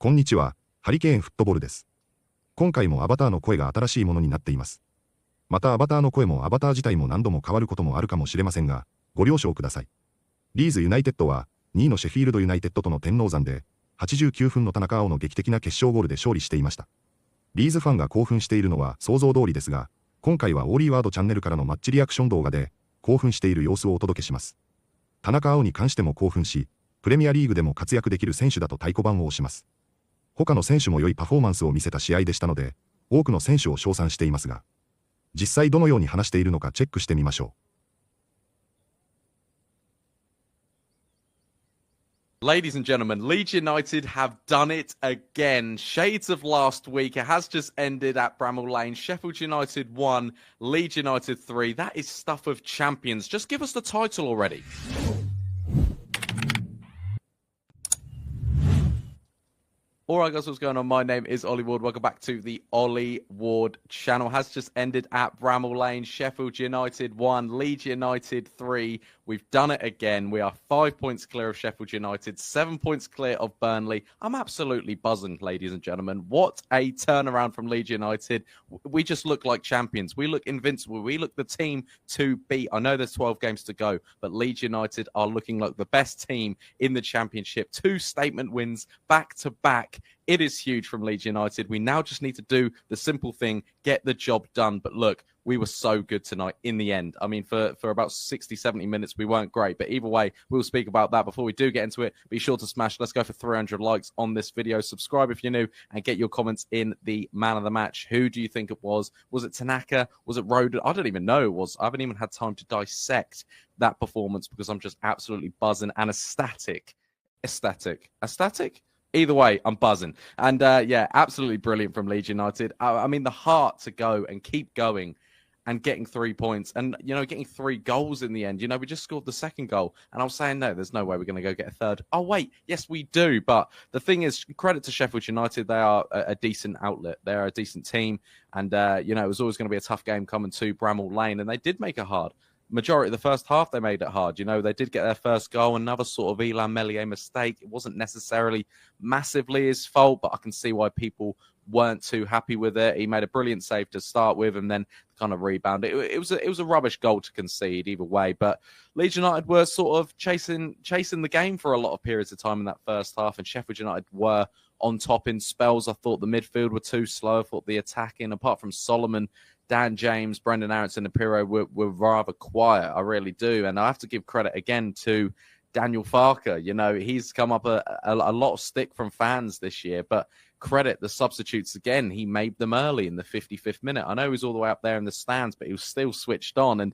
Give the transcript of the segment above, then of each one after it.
こんにちは、ハリケーンフットボールです。今回もアバターの声が新しいものになっています。またアバターの声もアバター自体も何度も変わることもあるかもしれませんが、ご了承ください。リーズユナイテッドは、2位のシェフィールドユナイテッドとの天王山で、89分の田中碧の劇的な決勝ゴールで勝利していました。リーズファンが興奮しているのは想像通りですが、今回はオーリーワードチャンネルからのマッチリアクション動画で、興奮している様子をお届けします。田中碧に関しても興奮し、プレミアリーグでも活躍できる選手だと太鼓判を押します。他の選手も良いパフォーマンスを見せた試合でしたので、多くの選手を称賛していますが、実際どのように話しているのかチェックしてみましょう。Ladies and gentlemen, Leeds United have done it again. Shades of last week. It has just ended at Bramall Lane. Sheffield United 1, Leeds United 3. That is stuff of champions. Just give us the title already. Alright guys, what's going on? My name is Ollie Ward. Welcome back to the Ollie Ward channel. Has just ended at Bramall Lane. Sheffield United 1, Leeds United 3. We've done it again. We are 5 points clear of Sheffield United, 7 points clear of Burnley. I'm absolutely buzzing, ladies and gentlemen. What a turnaround from Leeds United. We just look like champions. We look invincible. We look the team to beat. I know there's 12 games to go, but Leeds United are looking like the best team in the Championship. 2 statement wins back to back. It is huge from Leeds United. We now just need to do the simple thing, get the job done. But look, we were so good tonight in the end. I mean, for about 60, 70 minutes, we weren't great. But either way, we'll speak about that. Before we do get into it, be sure to smash. Let's go for 300 likes on this video. Subscribe if you're new and get your comments in the man of the match. Who do you think it was? Was it Tanaka? Was it Roden? I don't even know who it was. I haven't even had time to dissect that performance because I'm just absolutely buzzing and ecstatic. Either way, I'm buzzing. And yeah, absolutely brilliant from Leeds United. I mean, the heart to go and keep going and getting 3 points and, you know, getting 3 goals in the end. You know, we just scored the second goal. And I was saying, no, there's no way we're going to go get a third. Oh, wait, yes, we do. But the thing is, credit to Sheffield United. They are a decent outlet. They're a decent team. And, you know, it was always going to be a tough game coming to Bramall Lane. And they did make it hard. Majority of the first half, they made it hard. You know, they did get their first goal, another sort of Elan Meslier mistake. It wasn't necessarily massively his fault, but I can see why people weren't too happy with it. He made a brilliant save to start with and then kind of rebound. It was a rubbish goal to concede either way, but Leeds United were sort of chasing the game for a lot of periods of time in that first half, and Sheffield United were on top in spells. I thought the midfield were too slow. I thought the attacking, apart from Solomon, Dan James, Brendan Aronson and Pirro were rather quiet. I really do. And I have to give credit again to Daniel Farke. You know, he's come up a lot of stick from fans this year, but credit the substitutes again. He made them early in the 55th minute. I know he was all the way up there in the stands, but he was still switched on. And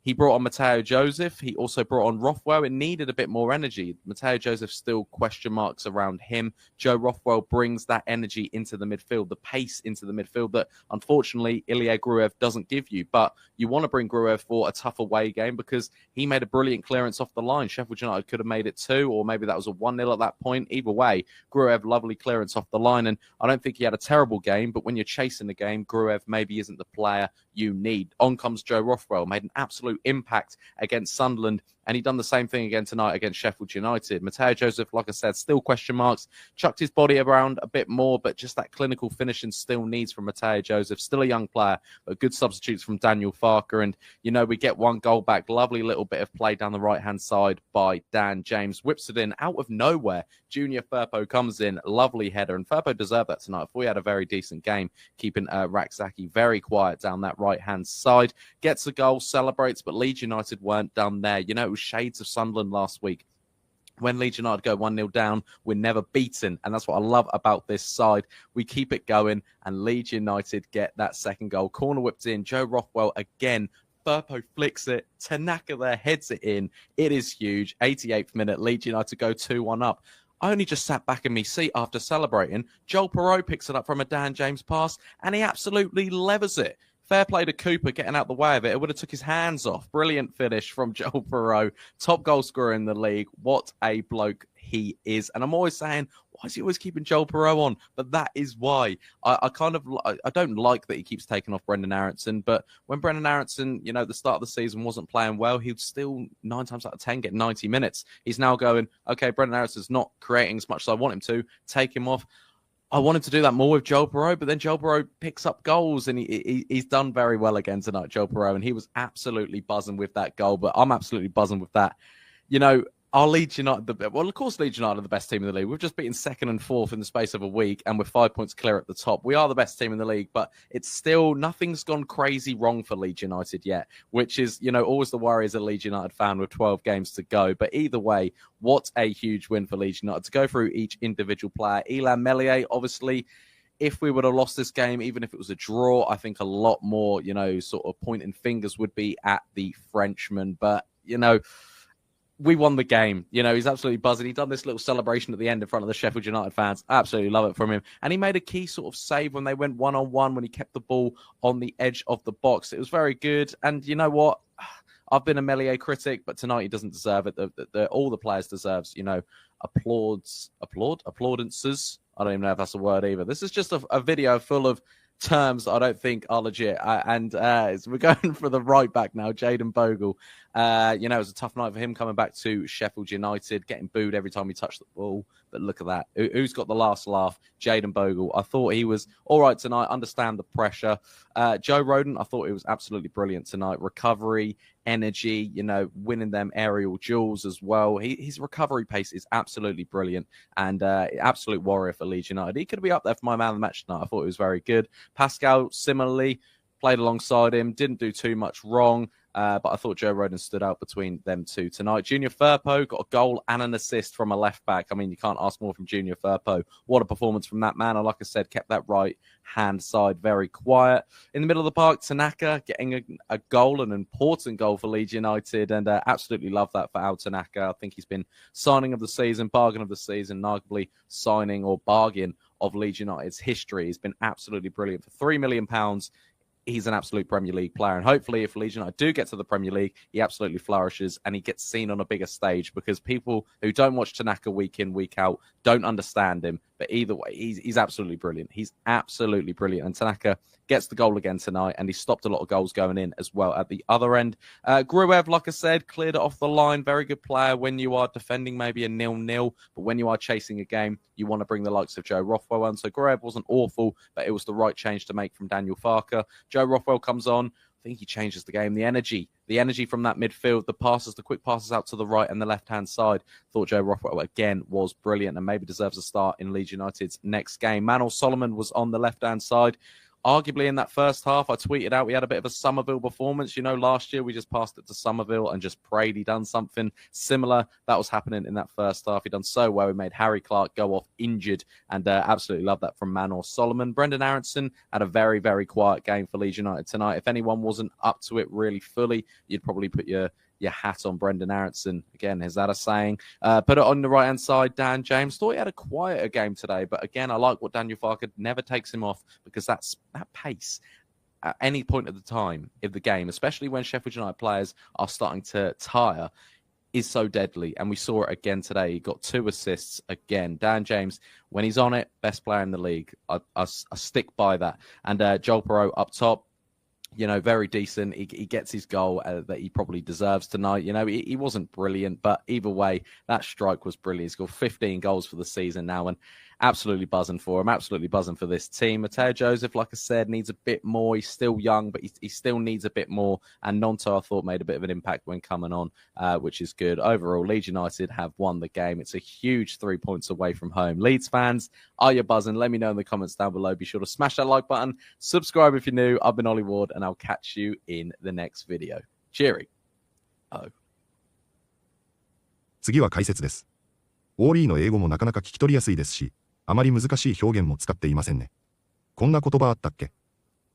he brought on Mateo Joseph. He also brought on Rothwell. It needed a bit more energy. Mateo Joseph still question marks around him. Joe Rothwell brings that energy into the midfield, the pace into the midfield that, unfortunately, Ilya Gruev doesn't give you. But you want to bring Gruev for a tough away game because he made a brilliant clearance off the line. Sheffield United could have made it 2, or maybe that was a 1-0 at that point. Either way, Gruev, lovely clearance off the line. And I don't think he had a terrible game, but when you're chasing the game, Gruev maybe isn't the player you need. On comes Joe Rothwell, made an absolute impact against Sunderland, and he done the same thing again tonight against Sheffield United. Mateo Joseph, like I said, still question marks, chucked his body around a bit more, but just that clinical finishing still needs from Mateo Joseph. Still a young player, but good substitutes from Daniel Farke. And, you know, we get 1 goal back. Lovely little bit of play down the right-hand side by Dan James. Whips it in out of nowhere. Junior Firpo comes in. Lovely header. And Firpo deserved that tonight. We had a very decent game, keeping Rakzaki very quiet down that right-hand side. Gets a goal, celebrates, but Leeds United weren't done there. You know, it was shades of Sunderland last week. When Leeds United go 1-0 down, we're never beaten. And that's what I love about this side. We keep it going, and Leeds United get that second goal. Corner whipped in. Joe Rothwell again. Firpo flicks it. Tanaka there heads it in. It is huge. 88th minute. Leeds United go 2-1 up. I only just sat back in my seat after celebrating. Joel Perreault picks it up from a Dan James pass, and he absolutely levers it. Fair play to Cooper getting out the way of it. It would have took his hands off. Brilliant finish from Joel Perreault. Top goal scorer in the league. What a bloke he is. And I'm always saying, why is he always keeping Joel Perreault on? But that is why. I don't like that he keeps taking off Brendan Aronson. But when Brendan Aronson, you know, the start of the season wasn't playing well, he'd still 9 times out of 10 get 90 minutes. He's now going, okay, Brendan Aronson's not creating as much as I want him to. Take him off. I wanted to do that more with Joel Burrow, but then Joel Burrow picks up goals, and he's done very well again tonight, Joel Burrow, and he was absolutely buzzing with that goal. But I'm absolutely buzzing with that. You know, our Leeds United, well, of course, Leeds United are the best team in the league. We've just beaten second and fourth in the space of a week, and we're 5 points clear at the top. We are the best team in the league, but it's still, nothing's gone crazy wrong for Leeds United yet, which is, you know, always the worry as a Leeds United fan with 12 games to go. But either way, what a huge win for Leeds United. To go through each individual player, Illan Meslier, obviously, if we would have lost this game, even if it was a draw, I think a lot more, you know, sort of pointing fingers would be at the Frenchman. But, you know, we won the game. You know, he's absolutely buzzing. He done this little celebration at the end in front of the Sheffield United fans. Absolutely love it from him. And he made a key sort of save when they went one-on-one, when he kept the ball on the edge of the box. It was very good. And you know what? I've been a Meslier critic, but tonight he doesn't deserve it. All the players deserves, you know, applaudances. I don't even know if that's a word either. This is just a video full of terms that I don't think are legit. So we're going for the right back now, Jayden Bogle. You know, it was a tough night for him coming back to Sheffield United, getting booed every time he touched the ball. But look at that. Who's got the last laugh? Jayden Bogle. I thought he was all right tonight. Understand the pressure. Joe Rodon, I thought he was absolutely brilliant tonight. Recovery, energy, you know, winning them aerial duels as well. His recovery pace is absolutely brilliant, and absolute warrior for Leeds United. He could be up there for my man of the match tonight. I thought he was very good. Pascal, similarly, played alongside him, didn't do too much wrong. But I thought Joe Rodon stood out between them two tonight. Junior Firpo got a goal and an assist from a left back. I mean, you can't ask more from Junior Firpo. What a performance from that man. And like I said, kept that right hand side very quiet. In the middle of the park, Tanaka getting a goal, an important goal for Leeds United. And absolutely love that for Al Tanaka. I think he's been signing of the season, bargain of the season, arguably signing or bargain of Leeds United's history. He's been absolutely brilliant. For £3 million, he's an absolute Premier League player. And hopefully if Leeds United do get to the Premier League, he absolutely flourishes and he gets seen on a bigger stage, because people who don't watch Tanaka week in, week out don't understand him. But either way, he's absolutely brilliant. He's absolutely brilliant. And Tanaka gets the goal again tonight, and he stopped a lot of goals going in as well at the other end. Gruev, like I said, cleared it off the line. Very good player when you are defending maybe a 0-0. But when you are chasing a game, you want to bring the likes of Joe Rothwell on. So Gruev wasn't awful, but it was the right change to make from Daniel Farke. Joe Rothwell comes on. I think he changes the game. The energy from that midfield, the passes, the quick passes out to the right and the left-hand side. Thought Joe Rothwell, again, was brilliant and maybe deserves a start in Leeds United's next game. Manor Solomon was on the left-hand side. Arguably in that first half, I tweeted out we had a bit of a Somerville performance. You know, last year we just passed it to Somerville and just prayed he done something similar. That was happening in that first half. He done so well. He made Harry Clark go off injured, and absolutely love that from Manor Solomon. Brendan Aronson had a very, very quiet game for Leeds United tonight. If anyone wasn't up to it really fully, you'd probably put your hat on Brendan Aronson. Again, is that a saying? Put it on the right-hand side, Dan James. Thought he had a quieter game today, but again, I like what Daniel Farke never takes him off, because that pace at any point of the time of the game, especially when Sheffield United players are starting to tire, is so deadly. And we saw it again today. He got 2 assists again. Dan James, when he's on it, best player in the league. I stick by that. And Joel Burrow up top, you know, very decent. He gets his goal that he probably deserves tonight. You know, he wasn't brilliant, but either way, that strike was brilliant. He's got 15 goals for the season now, and absolutely buzzing for him. Absolutely buzzing for this team. Mateo Joseph, like I said, needs a bit more. He's still young, but he still needs a bit more. And Nonto, I thought, made a bit of an impact when coming on, which is good. Overall, Leeds United have won the game. It's a huge 3 points away from home. Leeds fans, are you buzzing? Let me know in the comments down below. Be sure to smash that like button. Subscribe if you're new. I've been Ollie Ward, and I'll catch you in the next video. Cheery. Oh. 次は解説です。オーリーの英語もなかなか聞き取りやすいですし、あまり難しい表現も使っていませんね。こんな言葉あったっけ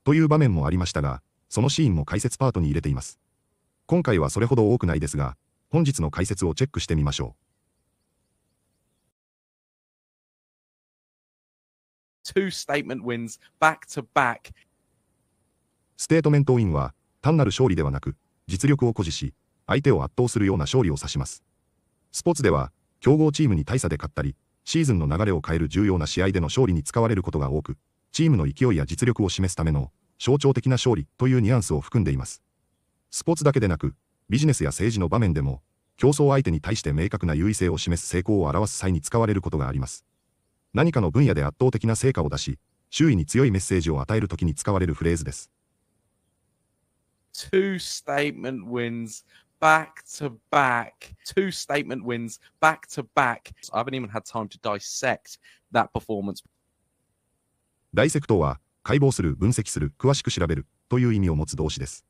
という場面もありましたが、そのシーンも解説パートに入れています。今回はそれほど多くないですが、本日の解説をチェックしてみましょう。2 statement wins back to back. ステートメントウィンは、単なる勝利ではなく、実力を誇示し、相手を圧倒するような勝利を指します。スポーツでは、強豪チームに大差で勝ったり、シーズンの流れを変える重要な試合での勝利に使われることが多く、チームの勢いや実力を示すための象徴的な勝利というニュアンスを含んでいます。スポーツだけでなく、ビジネスや政治の場面でも、競争相手に対して明確な優位性を示す成功を表す際に使われることがあります。何かの分野で圧倒的な成果を出し、周囲に強いメッセージを与えるときに使われるフレーズです。Two statement wins back to back. Two statement wins back to back. I haven't even had time to dissect that performance. ダイセクトは、解剖する、分析する、詳しく調べるという意味を持つ動詞です。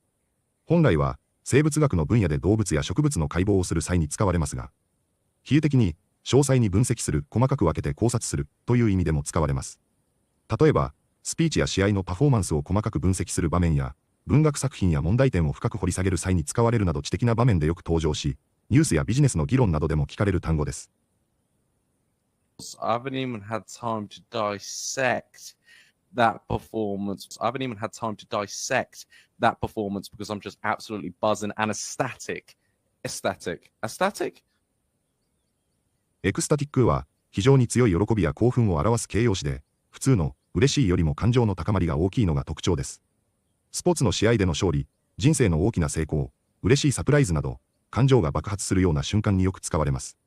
本来は、生物学の分野で動物や植物の解剖をする際に使われますが、比喩的に、詳細に分析する、細かく分けて考察するという意味でも使われます。例えば、スピーチや試合のパフォーマンスを細かく分析する場面や、文学作品や問題点を深く掘り下げる際に使われるなど知的な場面でよく登場し、ニュースやビジネスの議論などでも聞かれる単語です。I haven't even had time to dissect that performance. I haven't even had time to dissect that performance because I'm just absolutely buzzing and ecstatic. Ecstatic? エクスタティックは非常に強い喜びや興奮を表す形容詞で、普通の嬉しいよりも感情の高まりが大きいのが特徴です。スポーツの試合での勝利、人生の大きな成功、嬉しいサプライズなど、感情が爆発するような瞬間によく使われます。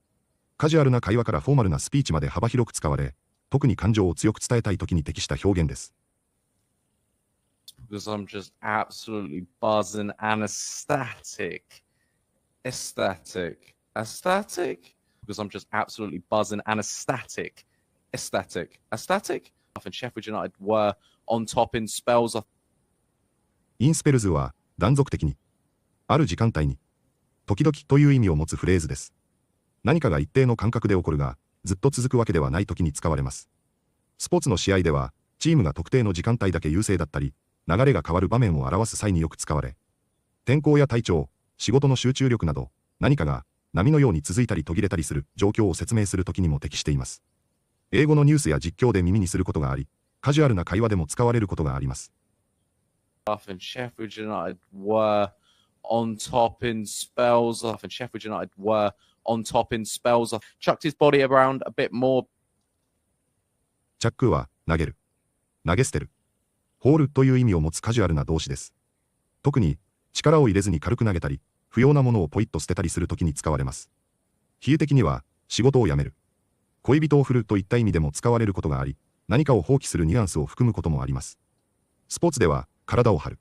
カジュアルな会話からフォーマルなスピーチまで幅広く使われ、特に感情を強く伝えたいときに適した表現です。Because I'm just absolutely buzzing and ecstatic. Because I'm just absolutely buzzing and ecstatic. And Sheffield United were on top in spells. インスペルズは断続的に、ある時間帯に、時々という意味を持つフレーズです。何かが一定の間隔で起こるが、ずっと続くわけではない時に使われます。スポーツの試合では、チームが特定の時間帯だけ優勢だったり、流れが変わる場面を表す際によく使われ、天候や体調、仕事の集中力など、何かが波のように続いたり途切れたりする状況を説明する時にも適しています。英語のニュースや実況で耳にすることがあり、カジュアルな会話でも使われることがあります。And Sheffield United were on top in spells. And Sheffield United were on top in spells. Chucked his body around a bit more. チャックは投げる、投げ捨てる、放るという意味を持つカジュアルな動詞です。特に力を入れずに軽く投げたり、不要なものをポイッと捨てたりするときに使われます。比喩的には仕事を辞める、恋人を振るといった意味でも使われることがあり、何かを放棄するニュアンスを含むこともあります。スポーツでは体を張る、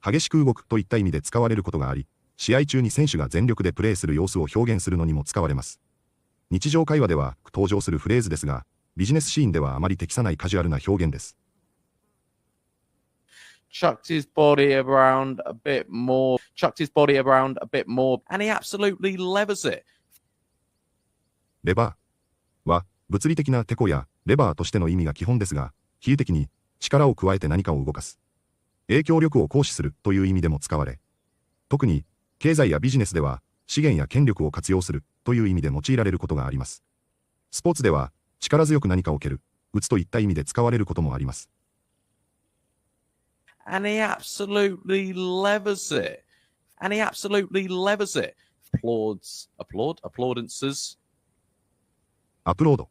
激しく動くといった意味で使われることがあり、試合中に選手が全力でプレーする様子を表現するのにも使われます。日常会話では登場するフレーズですが、ビジネスシーンではあまり適さないカジュアルな表現です。Chucked his body around a bit more. And he absolutely levers it. レバーは物理的なテコやレバーとしての意味が基本ですが、比喩的に力を加えて何かを動かす、影響力を行使するという意味でも使われ、特に経済やビジネスでは資源や権力を活用するという意味で用いられることがあります。スポーツでは力強く何かを蹴る、打つといった意味で使われることもあります。And he absolutely levers it. Applaudances. アプロード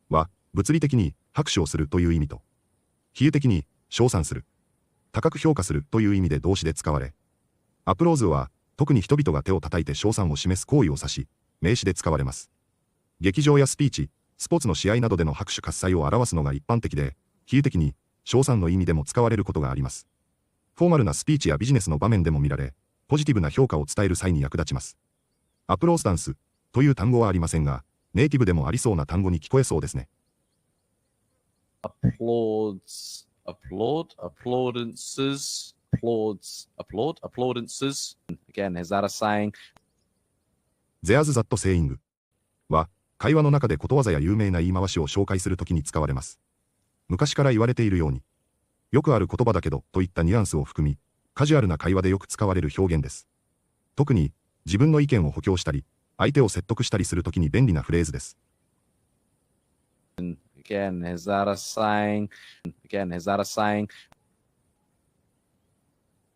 は物理的に拍手をするという意味と、比喩的に称賛する、高く評価するという意味で動詞で使われ、アプローズは特に人々が手を叩いて称賛を示す行為を指し、名詞で使われます。劇場やスピーチ、スポーツの試合などでの拍手喝采を表すのが一般的で、比喩的に称賛の意味でも使われることがあります。フォーマルなスピーチやビジネスの場面でも見られ、ポジティブな評価を伝える際に役立ちます。アプロースタンスという単語はありませんが、ネイティブでもありそうな単語に聞こえそうですね。Applaudances. Again, is that a saying? There's that saying は、会話の中でことわざや有名な言い回しを紹介するときに使われます。昔から言われているように、よくある言葉だけどといったニュアンスを含み、カジュアルな会話でよく使われる表現です。特に自分の意見を補強したり、相手を説得したりするときに便利なフレーズです。Again, is that a saying?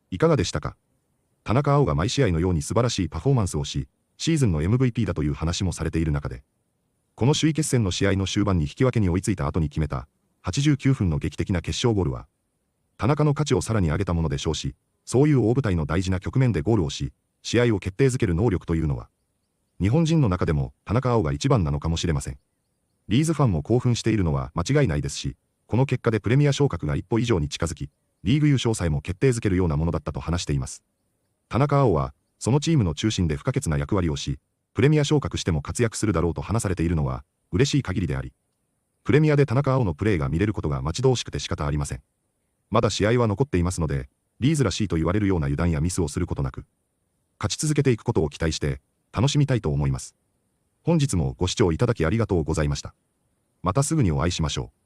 いかがでしたか？田中碧が毎試合のように素晴らしいパフォーマンスをし、シーズンの MVP だという話もされている中で、この首位決戦の試合の終盤に引き分けに追いついた後に決めた89分の劇的な決勝ゴールは、田中の価値をさらに上げたものでしょうし、そういう大舞台の大事な局面でゴールをし、試合を決定づける能力というのは、日本人の中でも田中碧が一番なのかもしれません。リーズファンも興奮しているのは間違いないですし、この結果でプレミア昇格が一歩以上に近づき、リーグ優勝さえも決定づけるようなものだったと話しています。田中碧は、そのチームの中心で不可欠な役割をし、プレミア昇格しても活躍するだろうと話されているのは、嬉しい限りであり、プレミアで田中碧のプレーが見れることが待ち遠しくて仕方ありません。まだ試合は残っていますので、リーズらしいと言われるような油断やミスをすることなく、勝ち続けていくことを期待して、楽しみたいと思います。本日もご視聴いただきありがとうございました。またすぐにお会いしましょう。